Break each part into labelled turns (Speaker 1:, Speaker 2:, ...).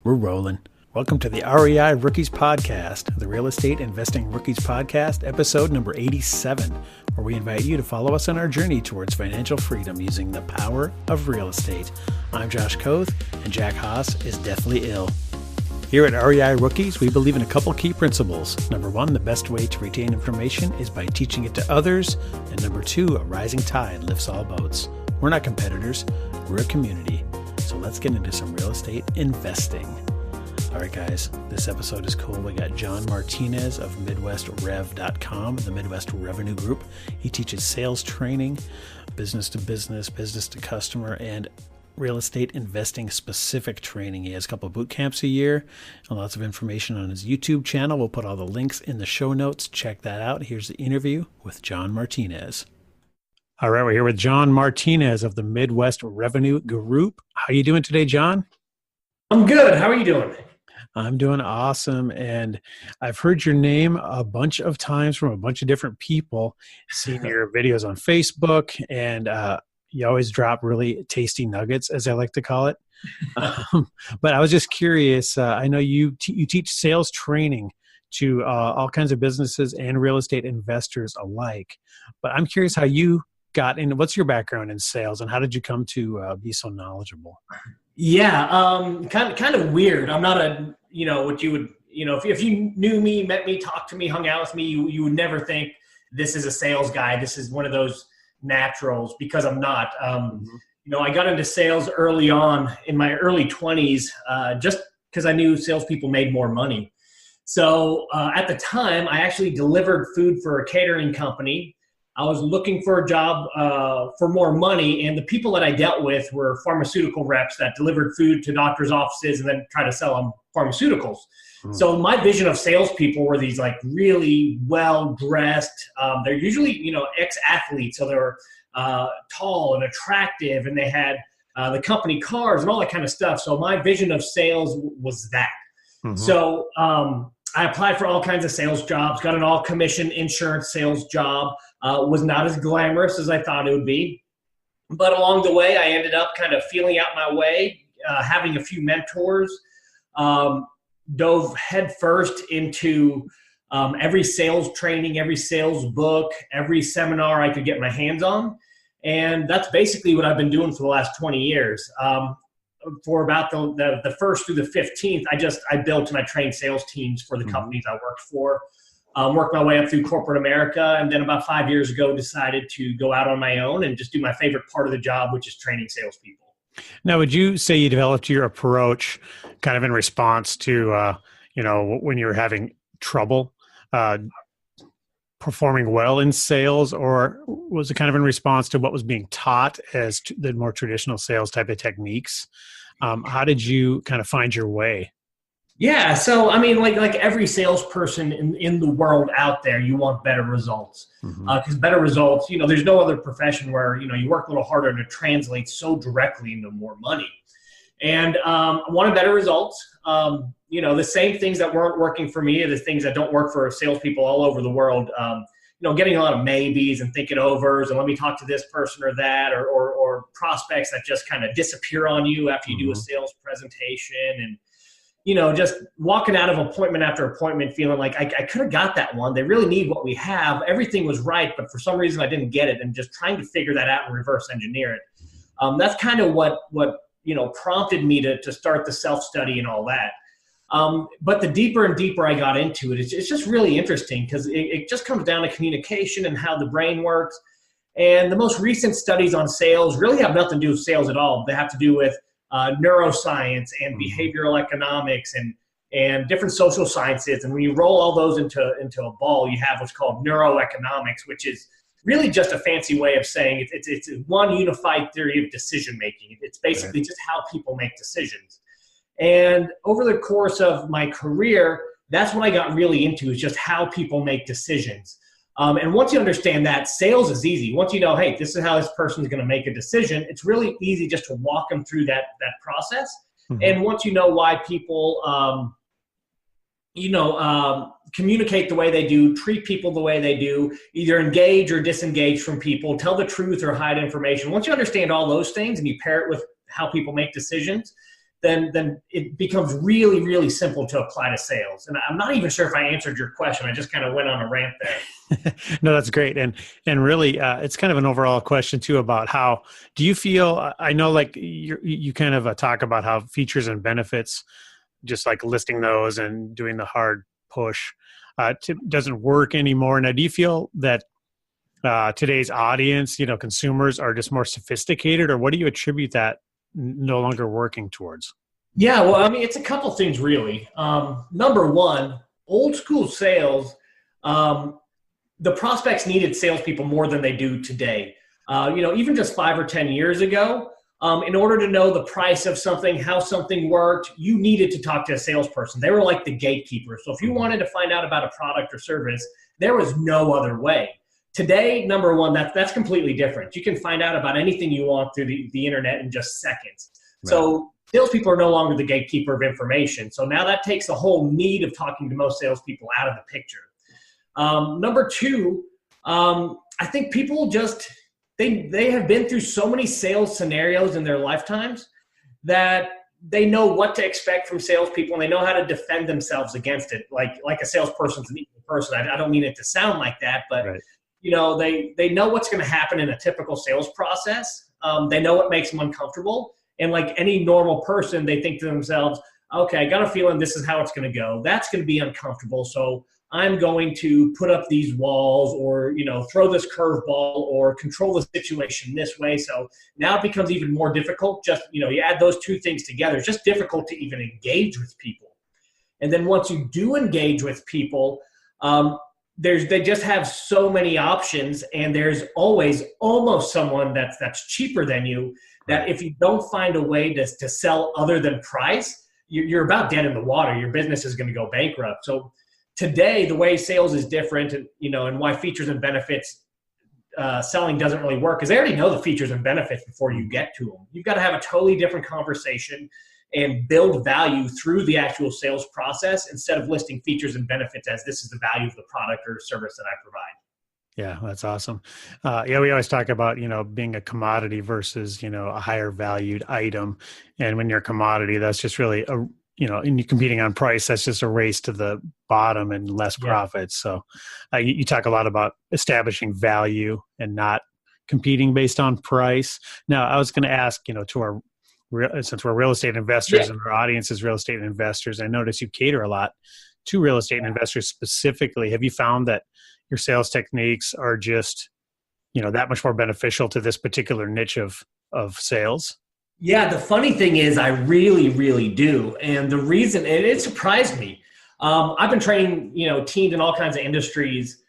Speaker 1: We're rolling. Welcome to the REI Rookies Podcast, the Real Estate Investing Rookies Podcast, episode number 87, where we invite you to follow us on our journey towards financial freedom using the power of real estate. I'm Josh Koth, and Jack Haas is deathly ill. Here at REI Rookies, we believe in a couple key principles. Number one, the best way to retain information is by teaching it to others. And number two, a rising tide lifts all boats. We're not competitors, we're a community. So let's get into some real estate investing. All right, guys, this episode is cool. We got John Martinez of MidwestRev.com, the Midwest Revenue Group. He teaches sales training, business to business, business to customer, and real estate investing specific training. He has a couple of boot camps a year and lots of information on his YouTube channel. We'll put all the links in the show notes. Check that out. Here's the interview with John Martinez. All right, we're here with John Martinez of the Midwest Revenue Group. How are you doing today, John?
Speaker 2: I'm good. How are you doing?
Speaker 1: I'm doing awesome. And I've heard your name a bunch of times from a bunch of different people, seen your videos on Facebook, and you always drop really tasty nuggets, as I like to call it. But I was just curious. I know you teach sales training to all kinds of businesses and real estate investors alike. But I'm curious how you got in. What's your background in sales, and how did you come to be so knowledgeable?
Speaker 2: Yeah, kind of weird. I'm not a, what you would, if you knew me, met me, talked to me, hung out with me, you would never think this is a sales guy. This is one of those naturals, because I'm not. I got into sales early on in my early 20s, just because I knew salespeople made more money. So at the time, I actually delivered food for a catering company. I was looking for a job for more money, and the people that I dealt with were pharmaceutical reps that delivered food to doctors' offices and then try to sell them pharmaceuticals. So my vision of salespeople were these like really well-dressed. They're usually, ex-athletes, so they're tall and attractive, and they had the company cars and all that kind of stuff. So my vision of sales was that. So I applied for all kinds of sales jobs, got an all-commission insurance sales job. Was not as glamorous as I thought it would be. But along the way, I ended up kind of feeling out my way, having a few mentors, dove headfirst into every sales training, every sales book, every seminar I could get my hands on. And that's basically what I've been doing for the last 20 years. For about the first through the 15th, I built and I trained sales teams for the companies I worked for. Worked my way up through corporate America, and then about 5 years ago decided to go out on my own and just do my favorite part of the job, which is training salespeople.
Speaker 1: Now, would you say you developed your approach kind of in response to, when you were having trouble performing well in sales, or was it kind of in response to what was being taught as the more traditional sales type of techniques? How did you kind of find your way?
Speaker 2: Yeah. So, I mean, like every salesperson in the world out there, you want better results, because better results, there's no other profession where, you work a little harder and it translates so directly into more money. And I wanted better results. The same things that weren't working for me are the things that don't work for salespeople all over the world. Getting a lot of maybes and thinking overs and let me talk to this person or that, or prospects that just kind of disappear on you after you do a sales presentation, and just walking out of appointment after appointment feeling like I could have got that one. They really need what we have. Everything was right, but for some reason I didn't get it, and just trying to figure that out and reverse engineer it. That's kind of what prompted me to start the self-study and all that. But the deeper and deeper I got into it, it's just really interesting, because it just comes down to communication and how the brain works. And the most recent studies on sales really have nothing to do with sales at all. They have to do with neuroscience and behavioral economics and different social sciences. And when you roll all those into a ball, you have what's called neuroeconomics, which is really just a fancy way of saying it's one unified theory of decision making. It's basically just how people make decisions. And over the course of my career, that's what I got really into, is just how people make decisions. And once you understand that, sales is easy. Once you know, hey, this is how this person is going to make a decision, it's really easy just to walk them through that process. And once you know why people, communicate the way they do, treat people the way they do, either engage or disengage from people, tell the truth or hide information. Once you understand all those things and you pair it with how people make decisions, then it becomes really, really simple to apply to sales. And I'm not even sure if I answered your question. I just kind of went on a rant there.
Speaker 1: No, that's great. And really, it's kind of an overall question too about how do you feel, I know like you kind of talk about how features and benefits, just like listing those and doing the hard push doesn't work anymore. Now, do you feel that today's audience, consumers are just more sophisticated, or what do you attribute that no longer working towards?
Speaker 2: Yeah, well, I mean, it's a couple things really. Number one, old school sales, the prospects needed salespeople more than they do today. Even just 5 or 10 years ago, in order to know the price of something, how something worked, you needed to talk to a salesperson. They were like the gatekeeper. So if you wanted to find out about a product or service, there was no other way. Today, number one, that's completely different. You can find out about anything you want through the internet in just seconds. Right. So salespeople are no longer the gatekeeper of information. So now that takes the whole need of talking to most salespeople out of the picture. Number two, I think people just, they have been through so many sales scenarios in their lifetimes that they know what to expect from salespeople and they know how to defend themselves against it. Like a salesperson's an equal person. I don't mean it to sound like that, but right. They know what's going to happen in a typical sales process. They know what makes them uncomfortable. And like any normal person, they think to themselves, okay, I got a feeling this is how it's going to go. That's going to be uncomfortable. So I'm going to put up these walls or, throw this curveball or control the situation this way. So now it becomes even more difficult. Just, you add those two things together. It's just difficult to even engage with people. And then once you do engage with people, they just have so many options, and there's always almost someone that's cheaper than you, that if you don't find a way to sell other than price, you're about dead in the water. Your business is going to go bankrupt. So today, the way sales is different, and why features and benefits selling doesn't really work, because they already know the features and benefits before you get to them. You've got to have a totally different conversation and build value through the actual sales process instead of listing features and benefits as this is the value of the product or service that I provide.
Speaker 1: Yeah, that's awesome. We always talk about, being a commodity versus, a higher valued item. And when you're a commodity, that's just really and you're competing on price, that's just a race to the bottom and less profits. So you talk a lot about establishing value and not competing based on price. Now, I was going to ask, since we're real estate investors and our audience is real estate investors, I notice you cater a lot to real estate investors specifically. Have you found that your sales techniques are just, that much more beneficial to this particular niche of sales?
Speaker 2: Yeah, the funny thing is I really, really do. And the reason, and it surprised me, I've been training, teams in all kinds of industries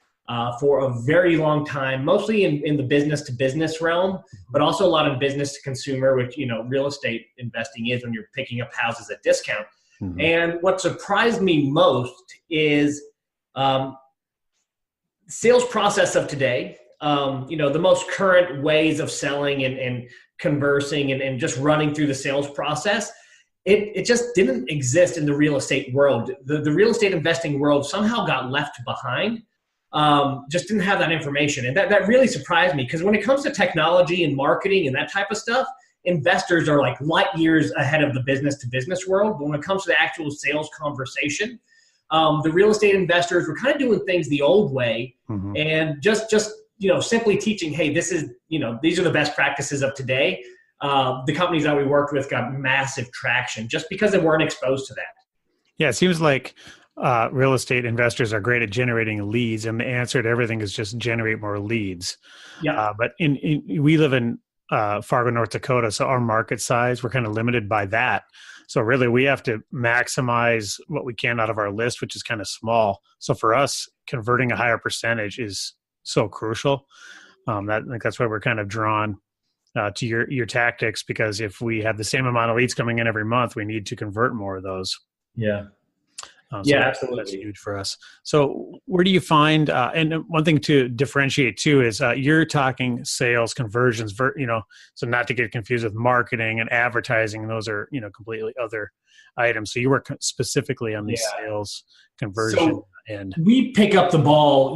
Speaker 2: for a very long time, mostly in the business to business realm, but also a lot in business to consumer, which, real estate investing is when you're picking up houses at discount. Mm-hmm. And what surprised me most is sales process of today, the most current ways of selling and conversing and just running through the sales process. It just didn't exist in the real estate world. The real estate investing world somehow got left behind. Just didn't have that information. And that really surprised me, because when it comes to technology and marketing and that type of stuff, investors are like light years ahead of the business to business world. But when it comes to the actual sales conversation, the real estate investors were kind of doing things the old way, mm-hmm. and just simply teaching, hey, this is, these are the best practices of today. The companies that we worked with got massive traction just because they weren't exposed to that. Yeah,
Speaker 1: it seems like real estate investors are great at generating leads, and the answer to everything is just generate more leads. Yeah. But we live in Fargo, North Dakota, so our market size, we're kind of limited by that. So really, we have to maximize what we can out of our list, which is kind of small. So for us, converting a higher percentage is so crucial. I think that's why we're kind of drawn to your tactics, because if we have the same amount of leads coming in every month, we need to convert more of those.
Speaker 2: Yeah. Absolutely.
Speaker 1: That's huge for us. So where do you find, and one thing to differentiate too is you're talking sales conversions, so not to get confused with marketing and advertising. Those are, completely other items. So you work specifically on the sales conversion end.
Speaker 2: We pick up the ball,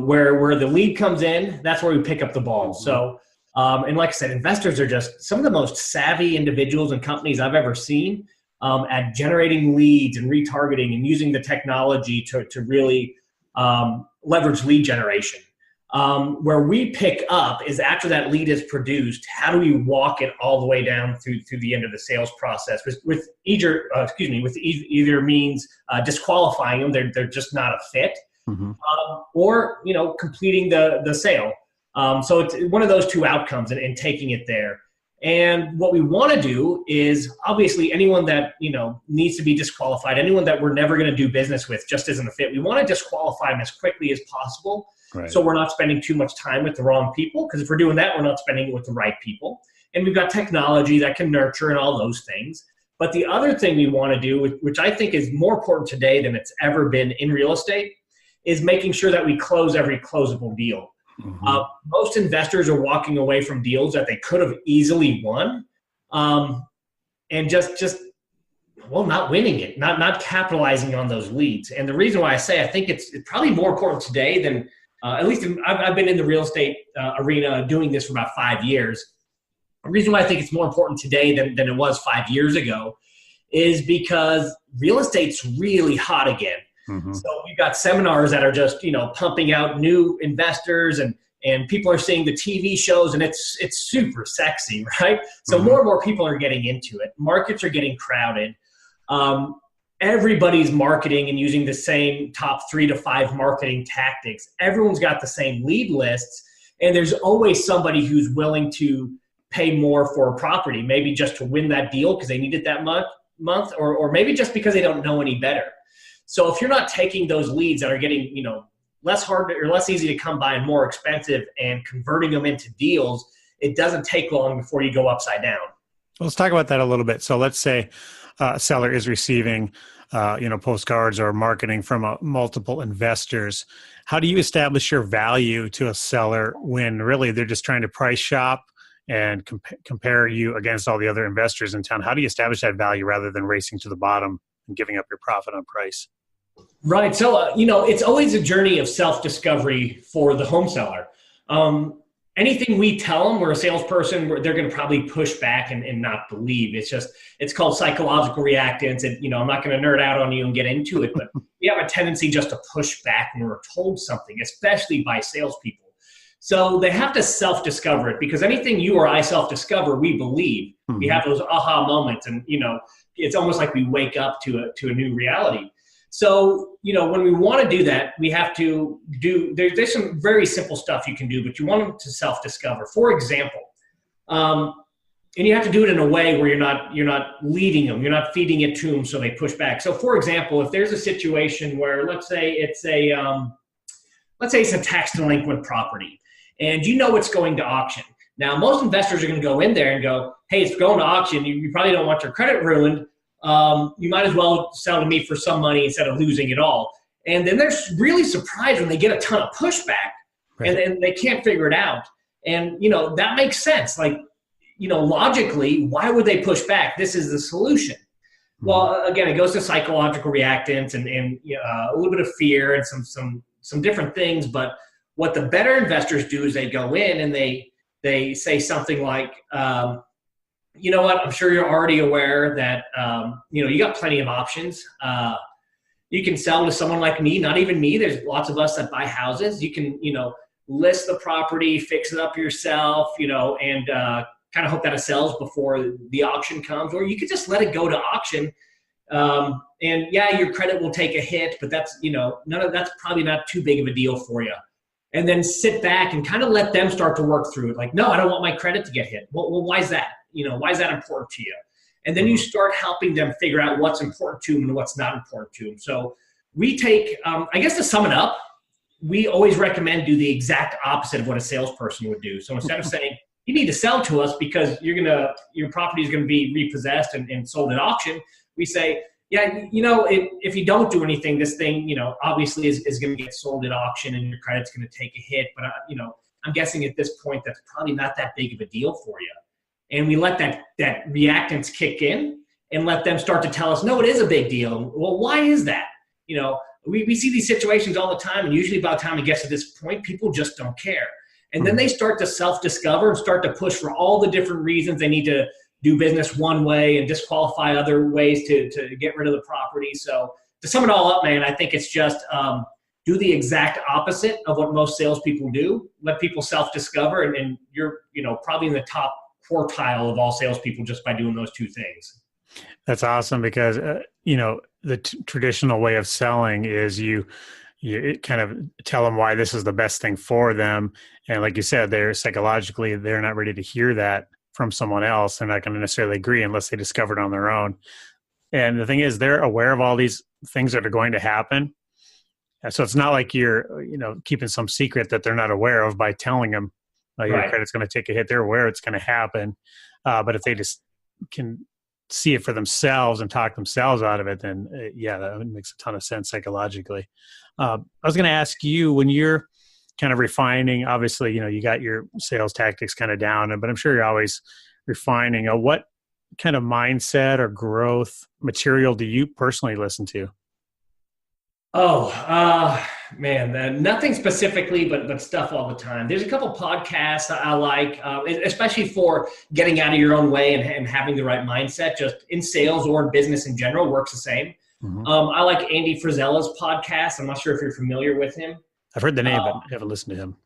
Speaker 2: where the lead comes in, that's where we pick up the ball. Mm-hmm. So, and like I said, investors are just some of the most savvy individuals and companies I've ever seen. at generating leads and retargeting and using the technology to really leverage lead generation. Where we pick up is after that lead is produced, how do we walk it all the way down through the end of the sales process with either means disqualifying them, they're just not a fit, or completing the sale. So it's one of those two outcomes and taking it there. And what we want to do is obviously anyone that needs to be disqualified, anyone that we're never going to do business with just isn't a fit. We want to disqualify them as quickly as possible. Right. So we're not spending too much time with the wrong people, because if we're doing that, we're not spending it with the right people. And we've got technology that can nurture and all those things. But the other thing we want to do, which I think is more important today than it's ever been in real estate, is making sure that we close every closable deal. Most investors are walking away from deals that they could have easily won, and just not winning it, not capitalizing on those leads. And the reason why I say I think it's probably more important today than at least I've been in the real estate arena doing this for about 5 years. The reason why I think it's more important today than it was 5 years ago is because real estate's really hot again. So we've got seminars that are just, pumping out new investors, and people are seeing the TV shows, and it's super sexy, right? So more and more people are getting into it. Markets are getting crowded. Everybody's marketing and using the same top 3 to 5 marketing tactics. Everyone's got the same lead lists, and there's always somebody who's willing to pay more for a property, maybe just to win that deal because they need it that month, or maybe just because they don't know any better. So if you're not taking those leads that are getting, less hard or less easy to come by and more expensive and converting them into deals, it doesn't take long before you go upside down.
Speaker 1: Let's talk about that a little bit. So let's say a seller is receiving, postcards or marketing from multiple investors. How do you establish your value to a seller when really they're just trying to price shop and compare you against all the other investors in town? How do you establish that value rather than racing to the bottom and giving up your profit on price?
Speaker 2: Right. So, it's always a journey of self-discovery for the home seller. Anything we tell them, we're a salesperson, they're going to probably push back and not believe. It's called psychological reactance. And, I'm not going to nerd out on you and get into it, but we have a tendency just to push back when we're told something, especially by salespeople. So they have to self-discover it, because anything you or I self-discover, we believe. We have those aha moments, and, it's almost like we wake up to a new reality. So, when we want to do that, we have to there's some very simple stuff you can do, but you want them to self-discover. For example, and you have to do it in a way where you're not leading them, you're not feeding it to them so they push back. So for example, if there's a situation where let's say it's a tax delinquent property, and it's going to auction. Now, most investors are going to go in there and go, hey, it's going to auction. You probably don't want your credit ruined. You might as well sell to me for some money instead of losing it all. And then they're really surprised when they get a ton of pushback, right, and then they can't figure it out. And, that makes sense. Like, logically, why would they push back? This is the solution. Well, again, it goes to psychological reactance and a little bit of fear and some different things. But what the better investors do is they go in and they say something like, you know what, I'm sure you're already aware that, you got plenty of options. You can sell to someone like me, not even me. There's lots of us that buy houses. You can, list the property, fix it up yourself, and kind of hope that it sells before the auction comes. Or you could just let it go to auction. And yeah, your credit will take a hit, but that's, that's probably not too big of a deal for you. And then sit back and kind of let them start to work through it. Like, no, I don't want my credit to get hit. Well, why is that? Why is that important to you? And then you start helping them figure out what's important to them and what's not important to them. So we take, I guess to sum it up, we always recommend do the exact opposite of what a salesperson would do. So instead of saying, you need to sell to us because your property is going to be repossessed and sold at auction, we say, yeah, if you don't do anything, this thing, obviously is going to get sold at auction and your credit's going to take a hit. But, I'm guessing at this point, that's probably not that big of a deal for you. And we let that reactance kick in and let them start to tell us, no, it is a big deal. Well, why is that? We see these situations all the time, and usually by the time it gets to this point, people just don't care. And then they start to self-discover and start to push for all the different reasons they need to do business one way and disqualify other ways to get rid of the property. So to sum it all up, man, I think it's just do the exact opposite of what most salespeople do. Let people self-discover, and you're probably in the top quartile of all salespeople just by doing those two things.
Speaker 1: That's awesome because the traditional way of selling is you kind of tell them why this is the best thing for them, and like you said, they're psychologically they're not ready to hear that from someone else. They're not going to necessarily agree unless they discover it on their own. And the thing is, they're aware of all these things that are going to happen. So it's not like you're, keeping some secret that they're not aware of by telling them your credit's going to take a hit. They're aware it's going to happen. But if they just can see it for themselves and talk themselves out of it, then that makes a ton of sense psychologically. I was going to ask you, when you're kind of refining, obviously, you got your sales tactics kind of down, but I'm sure you're always refining. What kind of mindset or growth material do you personally listen to?
Speaker 2: Man, nothing specifically, but stuff all the time. There's a couple podcasts I like, especially for getting out of your own way and having the right mindset, just in sales or in business in general, works the same. Mm-hmm. I like Andy Frisella's podcast. I'm not sure if you're familiar with him.
Speaker 1: I've heard the name, but I haven't listened to him.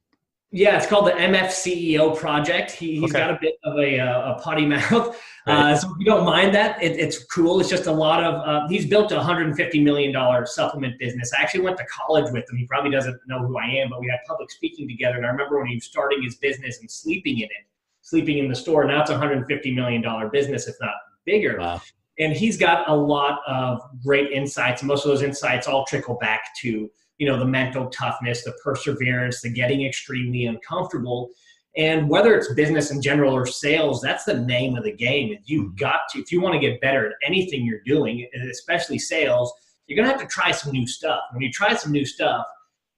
Speaker 2: Yeah, it's called the MFCEO Project. He's got a bit of a potty mouth. Right. So if you don't mind that, it's cool. It's just a lot of, he's built a $150 million supplement business. I actually went to college with him. He probably doesn't know who I am, but we had public speaking together. And I remember when he was starting his business and sleeping in the store. Now it's a $150 million business, if not bigger. Wow. And he's got a lot of great insights. And most of those insights all trickle back to the mental toughness, the perseverance, the getting extremely uncomfortable. And whether it's business in general or sales, that's the name of the game. You've got to, if you want to get better at anything you're doing, especially sales, you're going to have to try some new stuff. When you try some new stuff,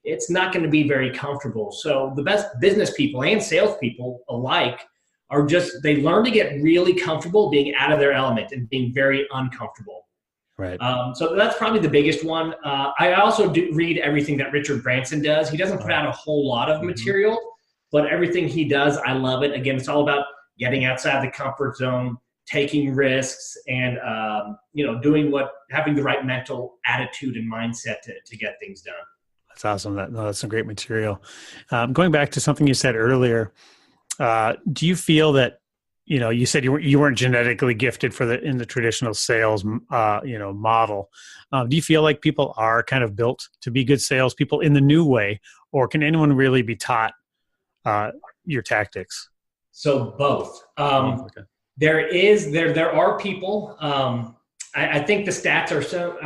Speaker 2: it's not going to be very comfortable. So the best business people and salespeople alike are they learn to get really comfortable being out of their element and being very uncomfortable.
Speaker 1: Right.
Speaker 2: So that's probably the biggest one. I also do read everything that Richard Branson does. He doesn't put out a whole lot of material, but everything he does, I love it. Again, it's all about getting outside the comfort zone, taking risks, and having the right mental attitude and mindset to get things done.
Speaker 1: That's awesome. That's some great material. Going back to something you said earlier, do you feel that you said you weren't genetically gifted in the traditional sales, model. Do you feel like people are kind of built to be good salespeople in the new way, or can anyone really be taught your tactics?
Speaker 2: So both. Okay. There are people. I think the stats are so.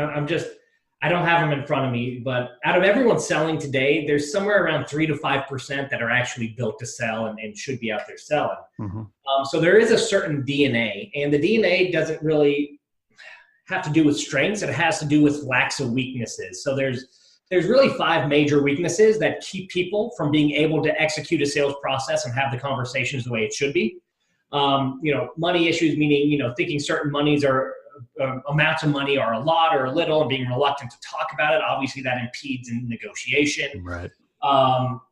Speaker 2: I don't have them in front of me, but out of everyone selling today, there's somewhere around 3 to 5% that are actually built to sell and should be out there selling. Mm-hmm. So there is a certain DNA, and the DNA doesn't really have to do with strengths. It has to do with lacks of weaknesses. So there's really 5 major weaknesses that keep people from being able to execute a sales process and have the conversations the way it should be. Money issues, meaning, thinking certain monies are amounts of money are a lot or a little, and being reluctant to talk about it. Obviously that impedes in negotiation.
Speaker 1: Right.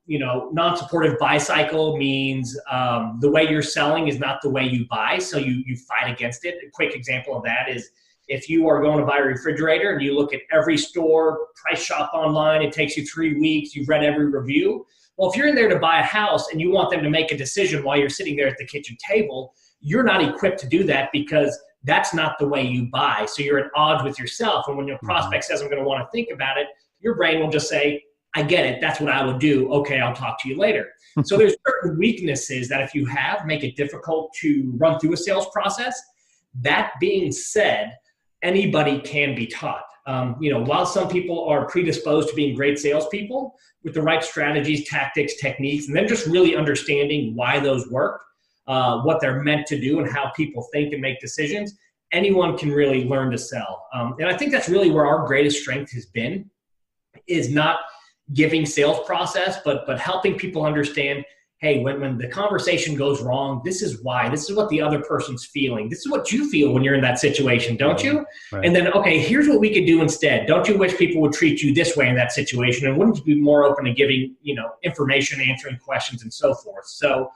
Speaker 2: Non-supportive buy cycle means the way you're selling is not the way you buy, so you fight against it. A quick example of that is if you are going to buy a refrigerator and you look at every store, price shop online, it takes you 3 weeks, you've read every review. Well, if you're in there to buy a house and you want them to make a decision while you're sitting there at the kitchen table, you're not equipped to do that because that's not the way you buy. So you're at odds with yourself. And when your prospect says, I'm going to want to think about it, your brain will just say, I get it. That's what I would do. Okay, I'll talk to you later. So there's certain weaknesses that if you have, make it difficult to run through a sales process. That being said, anybody can be taught. While some people are predisposed to being great salespeople, with the right strategies, tactics, techniques, and then just really understanding why those work, what they're meant to do and how people think and make decisions, anyone can really learn to sell. And I think that's really where our greatest strength has been, is not giving sales process, but helping people understand, hey, when the conversation goes wrong, this is why. This is what the other person's feeling. This is what you feel when you're in that situation, don't you? Right. And then, okay, here's what we could do instead. Don't you wish people would treat you this way in that situation? And wouldn't you be more open to giving, information, answering questions, and so forth? So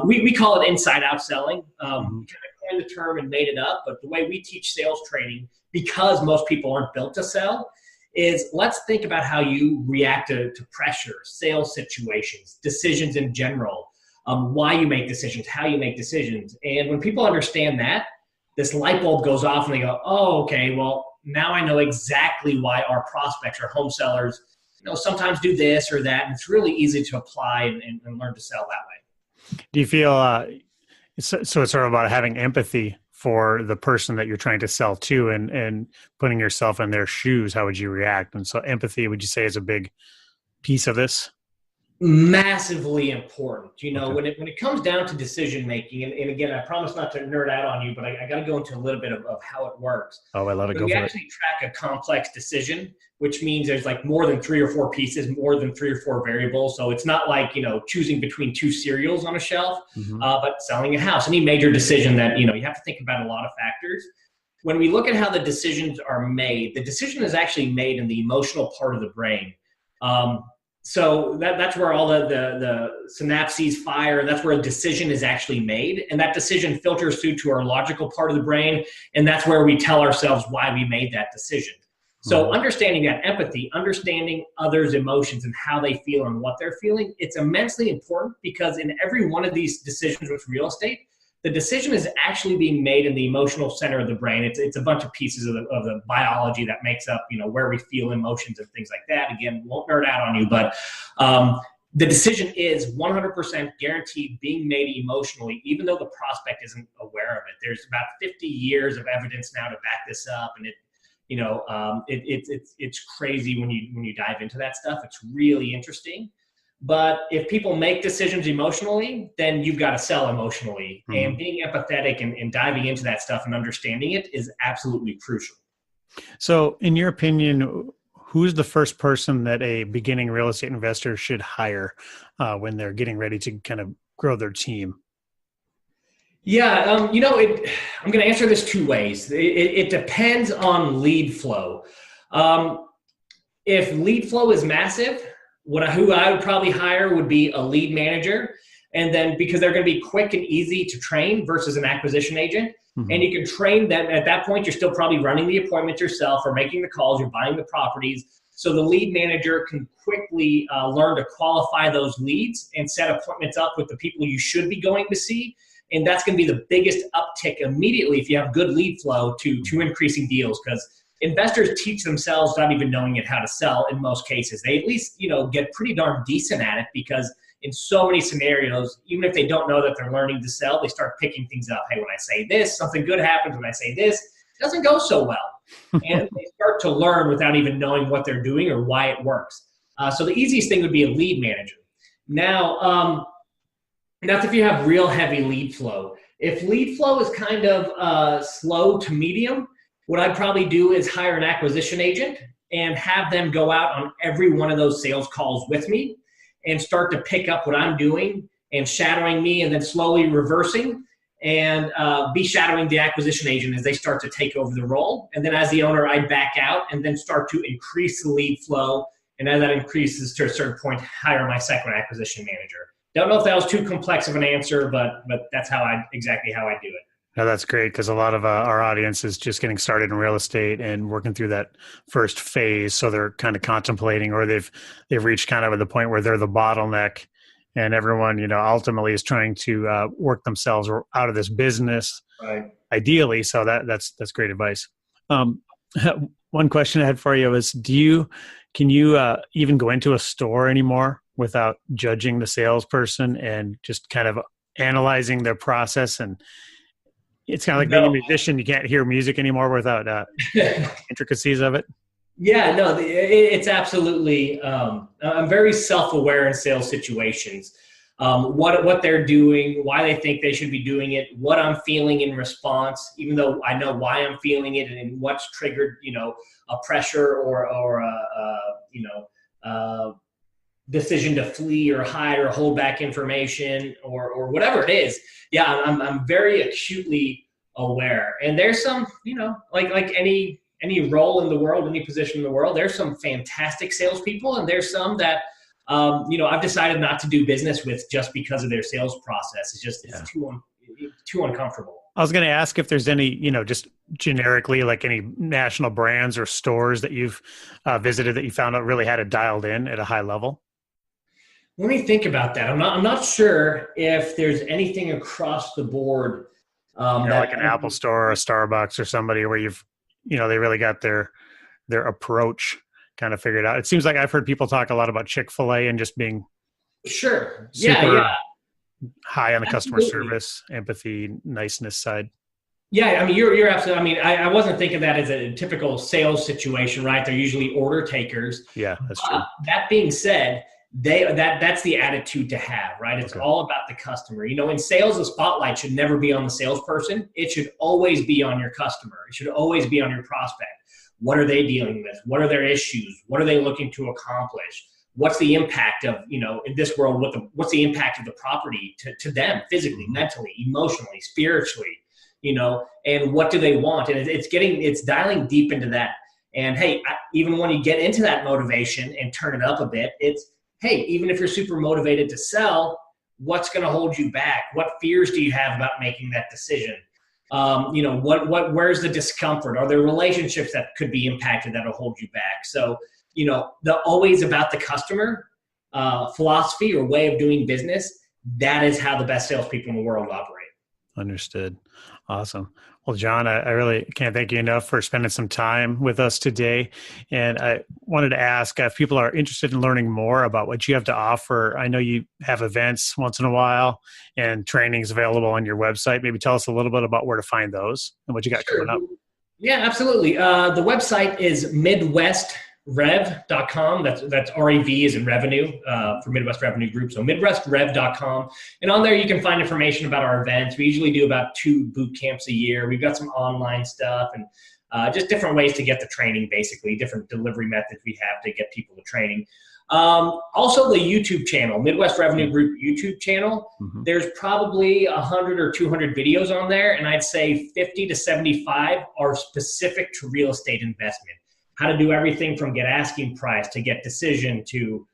Speaker 2: we call it inside out selling. We kind of coined the term and made it up, but the way we teach sales training, because most people aren't built to sell, is let's think about how you react to pressure, sales situations, decisions in general, why you make decisions, how you make decisions. And when people understand that, this light bulb goes off and they go, oh, okay, well, now I know exactly why our prospects or home sellers, sometimes do this or that. And it's really easy to apply and learn to sell that way.
Speaker 1: Do you feel, so it's sort of about having empathy for the person that you're trying to sell to and putting yourself in their shoes? How would you react? And so empathy, would you say, is a big piece of this?
Speaker 2: Massively important. When it comes down to decision making, and again, I promise not to nerd out on you, but I got to go into a little bit of how it works.
Speaker 1: Oh, I love it.
Speaker 2: We actually track a complex decision, which means there's like more than 3 or 4 pieces, more than 3 or 4 variables. So it's not like, choosing between 2 cereals on a shelf, but selling a house. Any major decision that, you have to think about a lot of factors. When we look at how the decisions are made, the decision is actually made in the emotional part of the brain. So that's where all the synapses fire, and that's where a decision is actually made. And that decision filters through to our logical part of the brain, and that's where we tell ourselves why we made that decision. So understanding that empathy, understanding others' emotions and how they feel and what they're feeling, it's immensely important, because in every one of these decisions with real estate, the decision is actually being made in the emotional center of the brain. It's a bunch of pieces of the biology that makes up, where we feel emotions and things like that. Again, won't nerd out on you, but the decision is 100% guaranteed being made emotionally, even though the prospect isn't aware of it. There's about 50 years of evidence now to back this up, and it's crazy when you dive into that stuff. It's really interesting. But if people make decisions emotionally, then you've got to sell emotionally. And being empathetic and diving into that stuff and understanding it is absolutely crucial.
Speaker 1: So in your opinion, who's the first person that a beginning real estate investor should hire when they're getting ready to kind of grow their team?
Speaker 2: Yeah, I'm going to answer this 2 ways. It depends on lead flow. If lead flow is massive, who I would probably hire would be a lead manager. And then because they're going to be quick and easy to train versus an acquisition agent. And you can train them. At that point, you're still probably running the appointments yourself or making the calls, you're buying the properties. So the lead manager can quickly learn to qualify those leads and set appointments up with the people you should be going to see. And that's going to be the biggest uptick immediately if you have good lead flow to increasing deals, because investors teach themselves not even knowing it how to sell in most cases. They at least, get pretty darn decent at it, because in so many scenarios, even if they don't know that they're learning to sell, they start picking things up. Hey, when I say this, something good happens. When I say this, it doesn't go so well. And they start to learn without even knowing what they're doing or why it works. So the easiest thing would be a lead manager. Now, that's if you have real heavy lead flow. If lead flow is kind of slow to medium, what I'd probably do is hire an acquisition agent and have them go out on every one of those sales calls with me and start to pick up what I'm doing and shadowing me, and then slowly reversing and be shadowing the acquisition agent as they start to take over the role. And then as the owner, I'd back out and then start to increase the lead flow. And as that increases to a certain point, hire my second acquisition manager. Don't know if that was too complex of an answer, but that's exactly how I do it.
Speaker 1: No, that's great, because a lot of our audience is just getting started in real estate and working through that first phase. So they're kind of contemplating, or they've reached kind of at the point where they're the bottleneck, and everyone, ultimately is trying to work themselves out of this business,
Speaker 2: right,
Speaker 1: ideally. So that's great advice. One question I had for you is, can you even go into a store anymore without judging the salesperson and just kind of analyzing their process? And it's kind of like being a musician. You can't hear music anymore without intricacies of it.
Speaker 2: Yeah, no, it's absolutely, I'm very self-aware in sales situations. What they're doing, why they think they should be doing it, what I'm feeling in response, even though I know why I'm feeling it and what's triggered, a pressure or a decision to flee or hide or hold back information or whatever it is. Yeah, I'm very acutely aware. And there's some, like any role in the world, any position in the world, there's some fantastic salespeople, and there's some that, I've decided not to do business with just because of their sales process. It's too uncomfortable.
Speaker 1: I was going to ask if there's any, just generically, like any national brands or stores that you've visited that you found out really had it dialed in at a high level.
Speaker 2: Let me think about that. I'm not sure if there's anything across the board.
Speaker 1: Like an Apple store or a Starbucks or somebody where they really got their approach kind of figured out. It seems like I've heard people talk a lot about Chick-fil-A and just being
Speaker 2: super
Speaker 1: high on the customer service, empathy, niceness side.
Speaker 2: Yeah, I mean, you're absolutely. I mean, I wasn't thinking that as a typical sales situation, right? They're usually order takers.
Speaker 1: Yeah, that's true.
Speaker 2: That being said, that's the attitude to have, right? It's all about the customer. In sales, the spotlight should never be on the salesperson. It should always be on your customer. It should always be on your prospect. What are they dealing with? What are their issues? What are they looking to accomplish? What's the impact of, in this world, what's the impact of the property to them physically, mentally, emotionally, spiritually, and what do they want? And it's dialing deep into that. And hey, even when you get into that motivation and turn it up a bit, it's, hey, even if you're super motivated to sell, what's going to hold you back? What fears do you have about making that decision? Where's the discomfort? Are there relationships that could be impacted that'll hold you back? So, the always about the customer philosophy or way of doing business, that is how the best salespeople in the world operate.
Speaker 1: Understood. Awesome. Well, John, I really can't thank you enough for spending some time with us today. And I wanted to ask if people are interested in learning more about what you have to offer. I know you have events once in a while and trainings available on your website. Maybe tell us a little bit about where to find those and what you got coming up.
Speaker 2: Yeah, absolutely. The website is MidwestRev.com. That's REV is in revenue for Midwest Revenue Group. So MidwestRev.com. And on there, you can find information about our events. We usually do about 2 boot camps a year. We've got some online stuff and just different ways to get the training, basically, different delivery methods we have to get people to training. Also, the YouTube channel, Midwest Revenue Group YouTube channel. Mm-hmm. There's probably 100 or 200 videos on there. And I'd say 50 to 75 are specific to real estate investment. How to do everything from get asking price to get decision to,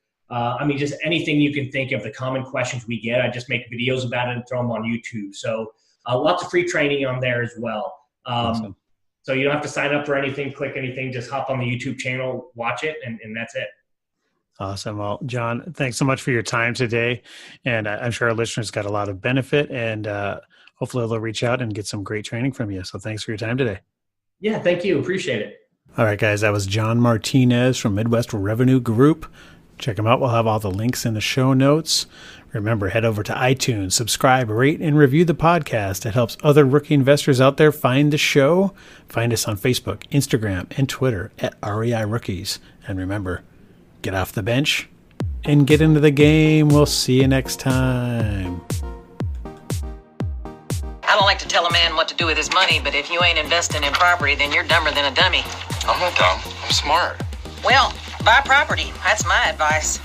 Speaker 2: just anything you can think of, the common questions we get. I just make videos about it and throw them on YouTube. So lots of free training on there as well.
Speaker 1: Awesome.
Speaker 2: So you don't have to sign up for anything, click anything, just hop on the YouTube channel, watch it, and that's it.
Speaker 1: Awesome. Well, John, thanks so much for your time today. And I'm sure our listeners got a lot of benefit and hopefully they'll reach out and get some great training from you. So thanks for your time today.
Speaker 2: Yeah, thank you. Appreciate it.
Speaker 1: All right, guys, that was John Martinez from Midwest Revenue Group. Check him out. We'll have all the links in the show notes. Remember, head over to iTunes, subscribe, rate, and review the podcast. It helps other rookie investors out there find the show. Find us on Facebook, Instagram, and Twitter at REI Rookies. And remember, get off the bench and get into the game. We'll see you next time.
Speaker 3: I don't like to tell a man what to do with his money, but if you ain't investing in property, then you're dumber than a dummy.
Speaker 4: I'm not dumb. I'm smart.
Speaker 3: Well, buy property. That's my advice.